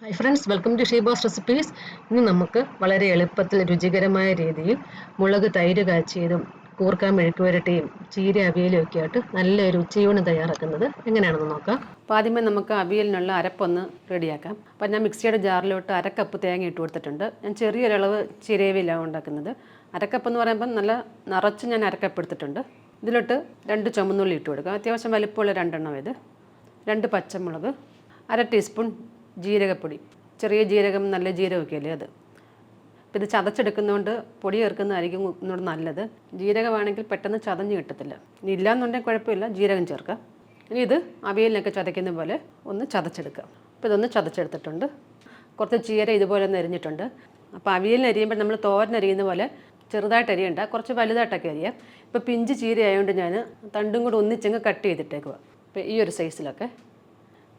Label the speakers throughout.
Speaker 1: Hi friends, welcome to Sheeba's recipes. ഇന്ന് നമുക്ക് വളരെ എളുപ്പത്തിൽ രുചികരമായ രീതിയിൽ മുളക് തൈര് കാച്ചിയതും കൂർക്ക മെഴുക്ക് പുരട്ടിയും ചീര അവിയലും ഒക്കെ ആയിട്ട് നല്ലൊരു ഉച്ചയൂണ് തയ്യാറാക്കുന്നത് എങ്ങനെയാണെന്ന് നോക്കാം.
Speaker 2: അപ്പോൾ ആദ്യമേ നമുക്ക് അവിയലിനുള്ള അരപ്പൊന്ന് റെഡിയാക്കാം. അപ്പോൾ ഞാൻ മിക്സിയുടെ ജാറിലോട്ട് അരക്കപ്പ് തേങ്ങ ഇട്ട് കൊടുത്തിട്ടുണ്ട്. ഞാൻ ചെറിയൊരളവ് ചിരവിലാണ് ഉണ്ടാക്കുന്നത്. അരക്കപ്പ് എന്ന് പറയുമ്പോൾ നല്ല നിറച്ച് ഞാൻ അരക്കപ്പ് എടുത്തിട്ടുണ്ട്. ഇതിലോട്ട് 2 ചുമന്നുള്ളി ഇട്ട് കൊടുക്കുക. അത്യാവശ്യം വലിപ്പമുള്ള 2 ഇത്, 2 പച്ചമുളക്, 1/2 ടീസ്പൂൺ ജീരകപ്പൊടി. ചെറിയ ജീരകം, നല്ല ജീരകമൊക്കെ അല്ലേ അത്. അപ്പോൾ ഇത് ചതച്ചെടുക്കുന്നതുകൊണ്ട് പൊടി ചേർക്കുന്നതായിരിക്കും ഒന്നുകൂടെ നല്ലത്. ജീരകമാണെങ്കിൽ പെട്ടെന്ന് ചതഞ്ഞ് കിട്ടത്തില്ല. ഇനി ഇല്ലയെന്നുണ്ടെങ്കിൽ കുഴപ്പമില്ല, ജീരകം ചേർക്കുക. ഇനി ഇത് അവിയലിനൊക്കെ ചതയ്ക്കുന്ന പോലെ ഒന്ന് ചതച്ചെടുക്കുക. അപ്പോൾ ഇതൊന്ന് ചതച്ചെടുത്തിട്ടുണ്ട്. കുറച്ച് ചീര ഇതുപോലെ ഒന്ന് അരിഞ്ഞിട്ടുണ്ട്. അപ്പോൾ അവിയലിന് അരിയുമ്പോൾ നമ്മൾ തോരൻ അരിയുന്ന പോലെ ചെറുതായിട്ട് അരിയണ്ട, കുറച്ച് വലുതായിട്ടൊക്കെ അരിയാം. ഇപ്പോൾ പിഞ്ച് ചീര ആയതുകൊണ്ട് ഞാൻ തണ്ടും കൂടെ ഒന്നിച്ചങ്ങ് കട്ട് ചെയ്തിട്ടേക്കുക. അപ്പോൾ ഈ ഒരു സൈസിലൊക്കെ.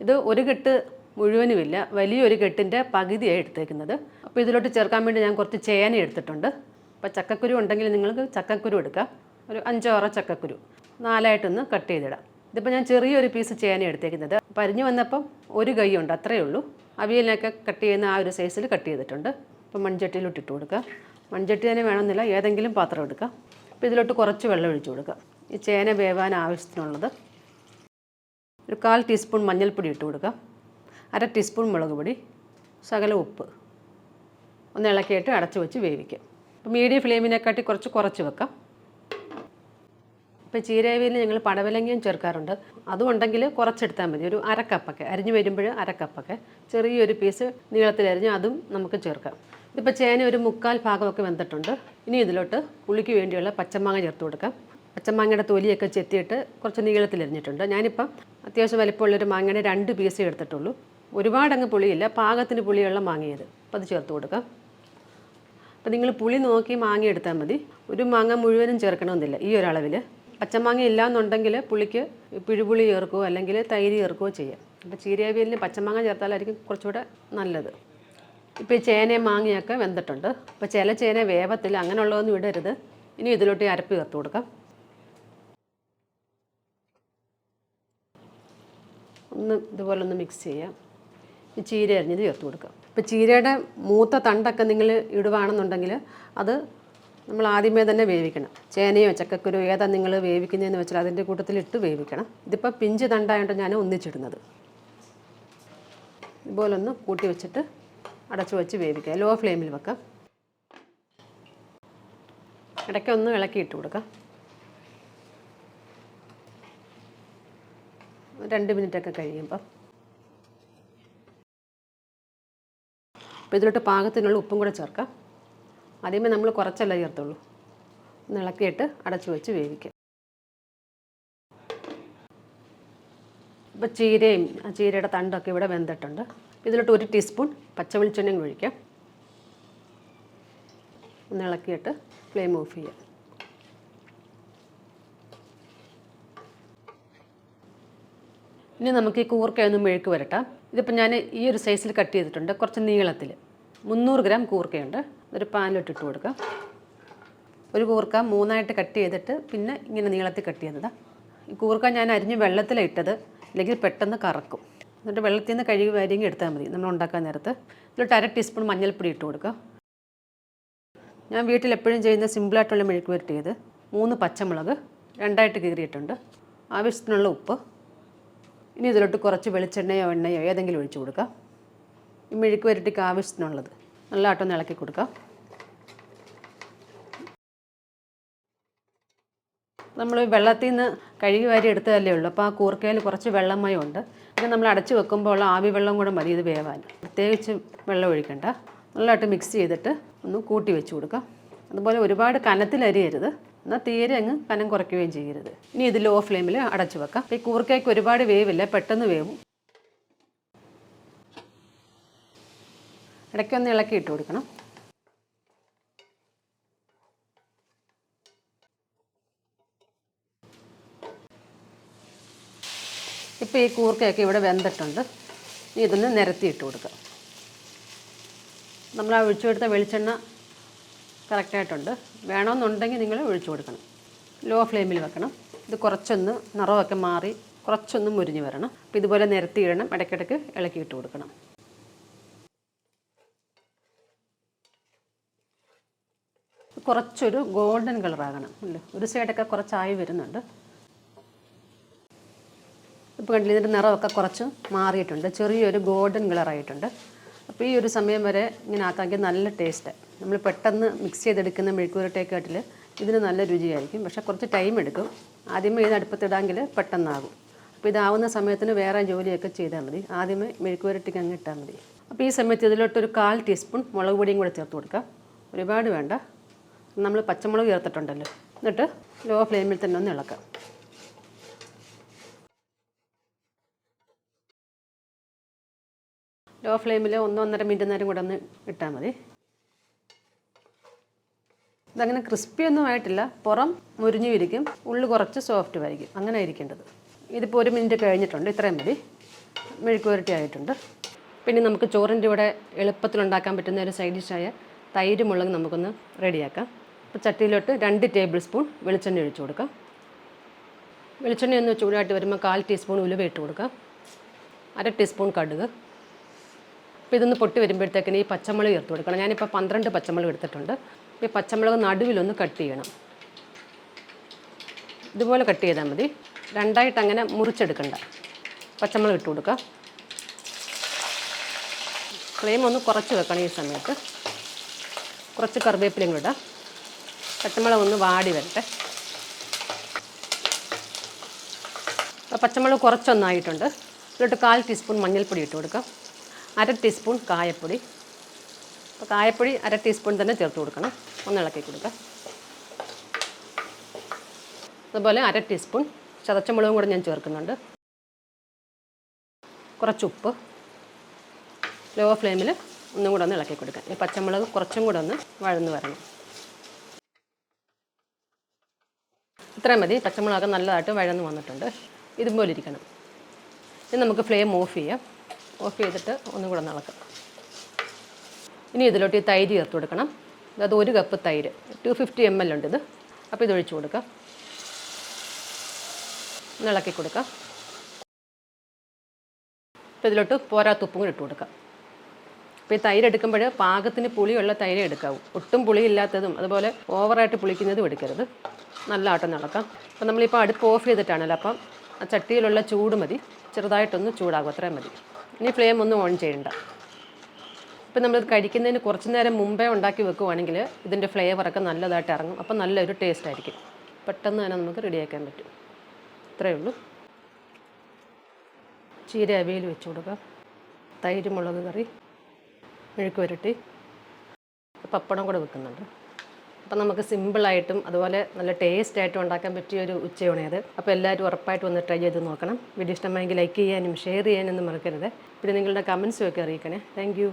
Speaker 2: ഇത് ഒരു കെട്ട് മുഴുവനുമില്ല, വലിയൊരു കെട്ടിൻ്റെ പകുതിയായി എടുത്തേക്കുന്നത്. അപ്പോൾ ഇതിലോട്ട് ചേർക്കാൻ വേണ്ടി ഞാൻ കുറച്ച് ചേന എടുത്തിട്ടുണ്ട്. അപ്പോൾ ചക്കക്കുരു ഉണ്ടെങ്കിൽ നിങ്ങൾക്ക് ചക്കക്കുരു എടുക്കാം. ഒരു 5-6 ചക്കക്കുരു 4ആയിട്ടൊന്ന് കട്ട് ചെയ്തിടാം. ഇതിപ്പോൾ ഞാൻ ചെറിയൊരു പീസ് ചേന എടുത്തേക്കുന്നത്. അപ്പോൾ അരിഞ്ഞു വന്നപ്പം ഒരു കൈ ഉണ്ട്, അത്രയേ ഉള്ളൂ. അവിയലിനൊക്കെ കട്ട് ചെയ്യുന്ന ആ ഒരു സൈസിൽ കട്ട് ചെയ്തിട്ടുണ്ട്. അപ്പോൾ മൺചട്ടിയിലോട്ട് ഇട്ട് കൊടുക്കുക. മൺചട്ടി തന്നെ വേണമെന്നില്ല, ഏതെങ്കിലും പാത്രം എടുക്കുക. അപ്പോൾ ഇതിലോട്ട് കുറച്ച് വെള്ളം ഒഴിച്ച് കൊടുക്കുക. ഈ ചേന വേവാൻ ആവശ്യത്തിനുള്ളത്. ഒരു 1/4 ടീസ്പൂൺ മഞ്ഞൾപ്പൊടി ഇട്ട് കൊടുക്കുക. 1/2 ടീസ്പൂൺ മുളക് പൊടി, ശകലം ഉപ്പ്. ഒന്ന് ഇളക്കിയിട്ട് അടച്ച് വെച്ച് വേവിക്കാം. അപ്പോൾ മീഡിയം ഫ്ലെയിമിനെക്കാട്ടി കുറച്ച് വെക്കാം. ഇപ്പോൾ ചീരവിയലിന് ഞങ്ങൾ പടവലങ്ങയും ചേർക്കാറുണ്ട്. അതുകൊണ്ടെങ്കിൽ കുറച്ചെടുത്താൽ മതി. ഒരു 1/2 കപ്പൊക്കെ അരിഞ്ഞ് വരുമ്പോൾ 1/2 കപ്പൊക്കെ ചെറിയൊരു പീസ് നീളത്തിലരിഞ്ഞ് അതും നമുക്ക് ചേർക്കാം. ഇപ്പോൾ ചേന ഒരു 1/4 ഭാഗമൊക്കെ വെന്തിട്ടുണ്ട്. ഇനി ഇതിലോട്ട് പുളിക്ക് വേണ്ടിയുള്ള പച്ചമാങ്ങ ചേർത്ത് കൊടുക്കാം. പച്ചമാങ്ങയുടെ തൊലിയൊക്കെ ചെത്തിയിട്ട് കുറച്ച് നീളത്തിലരിഞ്ഞിട്ടുണ്ട്. ഞാനിപ്പം അത്യാവശ്യം വലിപ്പമുള്ളൊരു മാങ്ങയുടെ 2 പീസേ എടുത്തിട്ടുള്ളൂ. ഒരുപാടങ്ങ് പുളിയില്ല, പാകത്തിന് പുളിയുള്ള മാങ്ങയത്. അപ്പോൾ അത് ചേർത്ത് കൊടുക്കാം. അപ്പോൾ നിങ്ങൾ പുളി നോക്കി മാങ്ങ എടുത്താൽ മതി. ഒരു മാങ്ങ മുഴുവനും ചേർക്കണമെന്നില്ല ഈ ഒരളവിൽ. പച്ചമാങ്ങ ഇല്ല എന്നുണ്ടെങ്കിൽ പുളിക്ക് പിഴുപുളി ചേർക്കുകയോ അല്ലെങ്കിൽ തൈര് ചേർക്കുകയോ ചെയ്യാം. അപ്പോൾ ചീരവിയലിന് പച്ചമാങ്ങ ചേർത്താലായിരിക്കും കുറച്ചുകൂടെ നല്ലത്. ഇപ്പോൾ ഈ ചേനയും മാങ്ങയൊക്കെ വെന്തിട്ടുണ്ട്. അപ്പോൾ ചില ചേന വേവത്തിൽ, അങ്ങനെയുള്ളതൊന്നും ഇടരുത്. ഇനി ഇതിലോട്ട് അരപ്പ് ചേർത്ത് കൊടുക്കാം. ഇതുപോലെ ഒന്ന് മിക്സ് ചെയ്യാം. ഈ ചീര അരിഞ്ഞത് ചേർത്ത് കൊടുക്കാം. ഇപ്പോൾ ചീരയുടെ മൂത്ത തണ്ടൊക്കെ നിങ്ങൾ ഇടുകയാണെന്നുണ്ടെങ്കിൽ അത് നമ്മൾ ആദ്യമേ തന്നെ വേവിക്കണം. ചേനയോ ചക്കക്കുരു ഏതാ നിങ്ങൾ വേവിക്കുന്നതെന്ന് വെച്ചാൽ അതിൻ്റെ കൂട്ടത്തിലിട്ട് വേവിക്കണം. ഇതിപ്പോൾ പിഞ്ച് തണ്ടായതുകൊണ്ട് ഞാൻ ഒന്നിച്ചിടുന്നത്. ഇതുപോലൊന്ന് കൂട്ടി വെച്ചിട്ട് അടച്ചു വെച്ച് വേവിക്കുക. ലോ ഫ്ലെയിമിൽ വെക്കാം. ഇടയ്ക്കൊന്ന് ഇളക്കിയിട്ട് കൊടുക്കാം. 2 മിനിറ്റൊക്കെ കഴിയുമ്പം അപ്പോൾ ഇതിലോട്ട് പാകത്തിനുള്ള ഉപ്പും കൂടെ ചേർക്കാം. ആദ്യമേ നമ്മൾ കുറച്ചല്ല ചേർത്തുള്ളൂ. ഒന്ന് ഇളക്കിയിട്ട് അടച്ചു വെച്ച് വേവിക്കാം. ഇപ്പോൾ ചീരയും ചീരയുടെ തണ്ടൊക്കെ ഇവിടെ വെന്തിട്ടുണ്ട്. ഇതിലോട്ട് 1 ടീസ്പൂൺ പച്ച വെളിച്ചെണ്ണയും ഒഴിക്കാം. ഒന്ന് ഇളക്കിയിട്ട് ഫ്ലെയിം ഓഫ് ചെയ്യാം. ഇനി നമുക്ക് ഈ കൂർക്കയൊന്ന് മെഴുക്ക് വരട്ടാം. ഇതിപ്പോൾ ഞാൻ ഈ ഒരു സൈസിൽ കട്ട് ചെയ്തിട്ടുണ്ട്, കുറച്ച് നീളത്തിൽ. 300 ഗ്രാം കൂർക്കയുണ്ട്. ഒരു പാനിലോട്ട് ഇട്ട് കൊടുക്കാം. ഒരു കൂർക്ക 3ആയിട്ട് കട്ട് ചെയ്തിട്ട് പിന്നെ ഇങ്ങനെ നീളത്തിൽ കട്ട് ചെയ്തതാണ്. ഈ കൂർക്ക ഞാൻ അരിഞ്ഞ് വെള്ളത്തിലാണ് ഇട്ടത്, അല്ലെങ്കിൽ പെട്ടെന്ന് കറക്കും. എന്നിട്ട് വെള്ളത്തിൽ നിന്ന് കഴുകി വരിങ്ങി എടുത്താൽ മതി നമ്മൾ ഉണ്ടാക്കാൻ നേരത്ത്. ഇതിലോട്ട് 1/2 ടീസ്പൂൺ മഞ്ഞൾപ്പൊടി ഇട്ട് കൊടുക്കുക. ഞാൻ വീട്ടിൽ എപ്പോഴും ചെയ്യുന്ന സിമ്പിളായിട്ടുള്ള മെഴുക്ക് പുരട്ടിയത്. 3 പച്ചമുളക് 2ആയിട്ട് കീറിയിട്ടുണ്ട്. ആവശ്യത്തിനുള്ള ഉപ്പ്. ഇനി ഇതിലോട്ട് കുറച്ച് വെളിച്ചെണ്ണയോ എണ്ണയോ ഏതെങ്കിലും ഒഴിച്ച് കൊടുക്കുക. ഈ മെഴുക്ക് പുരട്ടിക്ക് ആവശ്യത്തിനുള്ളത് നല്ലതായിട്ടൊന്ന് ഇളക്കി കൊടുക്കുക. നമ്മൾ വെള്ളത്തിൽ നിന്ന് കഴുകി വാരി എടുത്തതല്ലേ ഉള്ളൂ. അപ്പോൾ ആ കൂർക്കയിൽ കുറച്ച് വെള്ളമയമുണ്ട്. പിന്നെ നമ്മൾ അടച്ച് വെക്കുമ്പോൾ ഉള്ള ആവി വെള്ളം കൂടെ മതി ഇത് വേവാൻ. പ്രത്യേകിച്ച് വെള്ളം ഒഴിക്കണ്ട. നല്ലതായിട്ട് മിക്സ് ചെയ്തിട്ട് ഒന്ന് കൂട്ടി വെച്ച് കൊടുക്കുക. അതുപോലെ ഒരുപാട് കനത്തിലരിയരുത്, എന്നാൽ തീരെ അങ്ങ് കനം കുറയ്ക്കുകയും ചെയ്യരുത്. ഇനി ഇത് ലോ ഫ്ലെയിമിൽ അടച്ചു വെക്കാം. ഈ കൂർക്കയ്ക്ക് ഒരുപാട് വേവില്ല, പെട്ടെന്ന് വേവും. ഇടയ്ക്കൊന്ന് ഇളക്കി ഇട്ട് കൊടുക്കണം. ഇപ്പോൾ ഈ കൂർക്കയൊക്കെ ഇവിടെ വെന്തിട്ടുണ്ട്. ഇനി ഇതൊന്ന് നിരത്തി ഇട്ട് കൊടുക്കാം. നമ്മൾ ആ ഒഴിച്ചു കൊടുത്ത വെളിച്ചെണ്ണ കറക്റ്റായിട്ടുണ്ട്. വേണമെന്നുണ്ടെങ്കിൽ നിങ്ങൾ ഒഴിച്ചു കൊടുക്കണം. ലോ ഫ്ലെയിമിൽ വെക്കണം. ഇത് കുറച്ചൊന്ന് നിറമൊക്കെ മാറി കുറച്ചൊന്ന് മുരിഞ്ഞ് വരണം. അപ്പോൾ ഇതുപോലെ നിരത്തിയിടണം. ഇടയ്ക്കിടയ്ക്ക് ഇളക്കിയിട്ട് കൊടുക്കണം. കുറച്ചൊരു ഗോൾഡൻ കളറാകണം അല്ലേ, ഒരു സൈഡൊക്കെ കുറച്ചായി വരുന്നുണ്ട്. ഇപ്പോൾ കണ്ടില്ല, ഇതിൻ്റെ നിറമൊക്കെ കുറച്ച് മാറിയിട്ടുണ്ട്, ചെറിയൊരു ഗോൾഡൻ കളറായിട്ടുണ്ട്. അപ്പോൾ ഈ ഒരു സമയം വരെ ഇങ്ങനെ ആക്കാമെങ്കിൽ നല്ല ടേസ്റ്റ്. നമ്മൾ പെട്ടെന്ന് മിക്സ് ചെയ്തെടുക്കുന്ന മെഴുക്കുവരട്ടിയെക്കാട്ടിൽ ഇതിന് നല്ല രുചിയായിരിക്കും. പക്ഷേ കുറച്ച് ടൈം എടുക്കും. ആദ്യമേ ഇത് അടുപ്പത്തിടാമെങ്കിൽ പെട്ടെന്നാകും. അപ്പോൾ ഇതാവുന്ന സമയത്തിന് വേറെ ജോലിയൊക്കെ ചെയ്താൽ മതി. ആദ്യമേ മെഴുക്കുവരട്ടിക്ക് അങ്ങ് ഇട്ടാൽ മതി. അപ്പോൾ ഈ സമയത്ത് ഇതിലോട്ടൊരു 1/4 ടീസ്പൂൺ മുളക് പൊടിയും കൂടെ ചേർത്ത് കൊടുക്കാം. ഒരുപാട് വേണ്ട, നമ്മൾ പച്ചമുളക് ചേർത്തിട്ടുണ്ടല്ലോ. എന്നിട്ട് ലോ ഫ്ലെയിമിൽ തന്നെ ഒന്ന് ഇളക്കാം. ലോ ഫ്ലെയിമിൽ 1-1.5 മിനിറ്റ് നേരം കൂടെ ഒന്ന് ഇട്ടാൽ മതി. ഇതങ്ങനെ ക്രിസ്പിയൊന്നും ആയിട്ടില്ല, പുറം മുരിഞ്ഞു ഇരിക്കും, ഉള്ളു കുറച്ച് സോഫ്റ്റ് ആയിരിക്കും, അങ്ങനെ ഇരിക്കേണ്ടത്. ഇതിപ്പോൾ 1 മിനിറ്റ് കഴിഞ്ഞിട്ടുണ്ട്, ഇത്രയും മതി. മെഴുക്കുവരട്ടി ആയിട്ടുണ്ട്. പിന്നെ നമുക്ക് ചോറിൻ്റെ കൂടെ എളുപ്പത്തിലുണ്ടാക്കാൻ പറ്റുന്ന ഒരു സൈഡ് ഡിഷായ തൈര് മുളക് നമുക്കൊന്ന് റെഡിയാക്കാം. അപ്പോൾ ചട്ടിയിലോട്ട് 2 ടേബിൾ സ്പൂൺ വെളിച്ചെണ്ണ ഒഴിച്ച് കൊടുക്കാം. വെളിച്ചെണ്ണ ഒന്ന് ചൂടായിട്ട് വരുമ്പോൾ 1/4 ടീസ്പൂൺ ഉലുവ ഇട്ട് കൊടുക്കാം. 1/2 ടീസ്പൂൺ കടുക്. അപ്പോൾ ഇതൊന്ന് പൊട്ടി വരുമ്പോഴത്തേക്കിന് ഈ പച്ചമുളക് ചേർത്ത് കൊടുക്കണം. ഞാനിപ്പോൾ 12 പച്ചമുളക് എടുത്തിട്ടുണ്ട്. ഈ പച്ചമുളക് നടുവിലൊന്ന് കട്ട് ചെയ്യണം. ഇതുപോലെ കട്ട് ചെയ്താൽ മതി, രണ്ടായിട്ട് അങ്ങനെ മുറിച്ചെടുക്കണ്ട. പച്ചമുളക് ഇട്ട് കൊടുക്കുക. ഫ്ലെയിം ഒന്ന് കുറച്ച് വെക്കണം. ഈ സമയത്ത് കുറച്ച് കറിവേപ്പിലയും കൂടെ ഇടാം. പച്ചമുളക് ഒന്ന് വാടി വരട്ടെ. അപ്പോൾ പച്ചമുളക് കുറച്ചൊന്നായിട്ടുണ്ട്. ഇതിലോട്ട് 1/4 ടീസ്പൂൺ മഞ്ഞൾപ്പൊടി ഇട്ട് കൊടുക്കാം. 1/2 ടീസ്പൂൺ കായപ്പൊടി. അപ്പോൾ കായപ്പൊടി 1/2 ടീസ്പൂൺ തന്നെ ചേർത്ത് കൊടുക്കണം. ഒന്ന് ഇളക്കി കൊടുക്കാം. അതുപോലെ 1/2 ടീസ്പൂൺ ചതച്ച മുളകും കൂടെ ഞാൻ ചേർക്കുന്നുണ്ട്. കുറച്ച് ഉപ്പ്. ലോ ഫ്ലെയിമിൽ ഒന്നും കൂടെ ഒന്ന് ഇളക്കി കൊടുക്കാം. ഈ പച്ചമുളക് കുറച്ചും കൂടെ ഒന്ന് വഴന്ന് വരണം. ഇത്രയും മതി. പച്ചമുളകൊക്കെ നല്ലതായിട്ട് വഴന്ന് വന്നിട്ടുണ്ട്. ഇതുപോലെ ഇരിക്കണം. ഇനി നമുക്ക് ഫ്ലെയിം ഓഫ് ചെയ്യാം. ഓഫ് ചെയ്തിട്ട് ഒന്നും കൂടെ ഒന്ന് ഇളക്കാം. ഇനി ഇതിലോട്ട് ഈ തൈര് ചേർത്ത് കൊടുക്കണം. അത് 1 കപ്പ് തൈര്, 250 ml ഉണ്ട് ഇത്. അപ്പോൾ ഇത് ഒഴിച്ച് കൊടുക്കാം. ഒന്ന് ഇളക്കി കൊടുക്കാം. അപ്പോൾ ഇതിലോട്ട് പോരാത്ത ഉപ്പും കൂടി ഇട്ട് കൊടുക്കാം. അപ്പോൾ ഈ തൈര് എടുക്കുമ്പോൾ പാകത്തിന് പുളിയുള്ള തൈര് എടുക്കാവൂ. ഒട്ടും പുളിയില്ലാത്തതും അതുപോലെ ഓവറായിട്ട് പുളിക്കുന്നതും എടുക്കരുത്. നല്ല ആട്ടം ഇളക്കാം. അപ്പോൾ നമ്മളിപ്പോൾ അടുപ്പ് ഓഫ് ചെയ്തിട്ടാണല്ലോ, അപ്പം ആ ചട്ടിയിലുള്ള ചൂട് മതി, ചെറുതായിട്ടൊന്ന് ചൂടാകും, അത്രയും മതി. ഇനി ഫ്ലെയിം ഒന്നും ഓൺ ചെയ്യണ്ട. ഇപ്പം നമ്മളിത് കഴിക്കുന്നതിന് കുറച്ച് നേരം മുമ്പേ ഉണ്ടാക്കി വെക്കുവാണെങ്കിൽ ഇതിൻ്റെ ഫ്ലേവറൊക്കെ നല്ലതായിട്ട് ഇറങ്ങും. അപ്പം നല്ലൊരു ടേസ്റ്റ് ആയിരിക്കും. പെട്ടെന്ന് തന്നെ നമുക്ക് റെഡിയാക്കാൻ പറ്റും. ഇത്രയേ ഉള്ളൂ. ചീര അവിയൽ വെച്ച് കൊടുക്കാം. തൈര് മുളക് കറി, മെഴുക്ക് പുരട്ടി, പപ്പടം കൂടെ വെക്കുന്നുണ്ട്. അപ്പം നമുക്ക് സിമ്പിളായിട്ടും അതുപോലെ നല്ല ടേസ്റ്റായിട്ടും ഉണ്ടാക്കാൻ പറ്റിയൊരു ഉച്ചയൂണത്. അപ്പോൾ എല്ലാവരും ഉറപ്പായിട്ട് വന്ന് ട്രൈ ചെയ്ത് നോക്കണം. വീഡിയോ ഇഷ്ടമായെങ്കിൽ ലൈക്ക് ചെയ്യാനും ഷെയർ ചെയ്യാനൊന്നും മറക്കരുത്. പിന്നെ നിങ്ങളുടെ കമൻസും ഒക്കെ അറിയിക്കണേ. താങ്ക്